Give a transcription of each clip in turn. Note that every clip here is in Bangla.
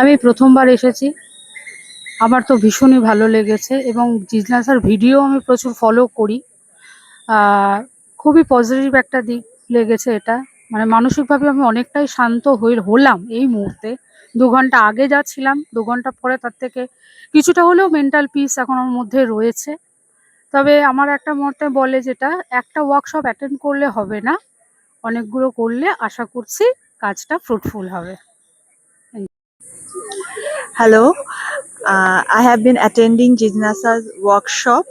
আমি প্রথমবার এসেছি। আমার তো ভীষণই ভালো লেগেছে এবং জিজ্ঞাসার ভিডিও আমি প্রচুর ফলো করি। খুবই পজিটিভ একটা দিক লেগেছে এটা। মানে মানসিকভাবে আমি অনেকটাই শান্ত হলাম এই মুহূর্তে। ২ ঘন্টা আগে যা ছিলাম, ২ ঘন্টা পরে তার থেকে কিছুটা হলেও মেন্টাল পিস এখন আমার মধ্যে রয়েছে। তবে আমার একটা মতে বলে যেটা, একটা ওয়ার্কশপ অ্যাটেন্ড করলে হবে না, অনেকগুলো করলে আশা করছি কাজটা ফ্রুটফুল হবে। Hello, I have been attending Jignasa's workshop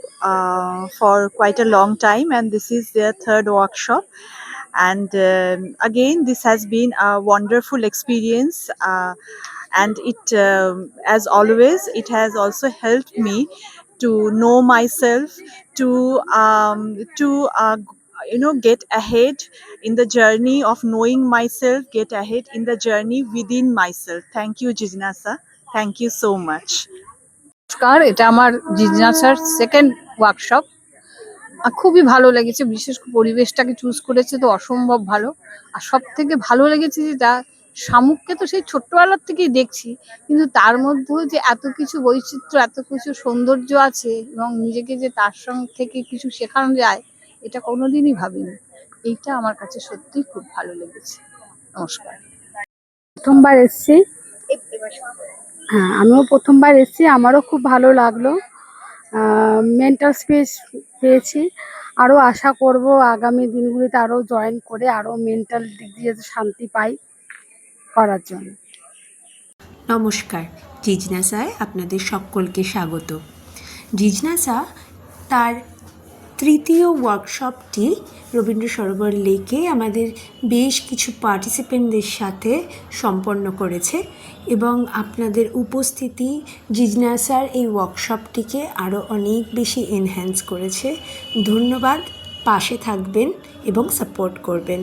for quite a long time, and this is their third workshop. And again, this has been a wonderful experience, and as always, it has also helped me to know myself, to get ahead in the journey of knowing myself, get ahead in the journey within myself. Thank you, Jignasa. Thank you so much. নমস্কার, এটা আমার জিজ্ঞাসার সেকেন্ড ওয়ার্কশপ। খুবই ভালো লেগেছে, বিশেষ করে পরিবেশটাকে চুজ করেছে তো অসম্ভব ভালো। আর সব থেকে ভালো লেগেছে যেটা, শামুককে তো সেই ছোট্টবেলার থেকেই দেখছি, কিন্তু তার মধ্যেও যে এত কিছু বৈচিত্র্য, এত কিছু সৌন্দর্য আছে এবং নিজেকে যে তার থেকে কিছু শেখানো যায়, এটা কোনোদিনই ভাবিনি। এইটা আমার কাছে সত্যিই খুব ভালো লেগেছে। নমস্কার। প্রথমবার এসছি। হ্যাঁ, আমিও প্রথমবার এসছি, আমারও খুব ভালো লাগলো। মেন্টাল স্পেস পেয়েছি। আরও আশা করব আগামী দিনগুলিতে আরও জয়েন করে আরও মেন্টাল দিক দিয়ে যাতে শান্তি পাই করার জন্য। নমস্কার, জিজ্ঞাসায় আপনাদের সকলকে স্বাগত। জিজ্ঞাসা তার তৃতীয় ওয়ার্কশপটি রবীন্দ্র সরোবর লেকে আমাদের বেশ কিছু পার্টিসিপেন্টদের সাথে সম্পন্ন করেছে এবং আপনাদের উপস্থিতি জিজ্ঞাসার এই ওয়ার্কশপটিকে আরও অনেক বেশি এনহ্যান্স করেছে। ধন্যবাদ, পাশে থাকবেন এবং সাপোর্ট করবেন।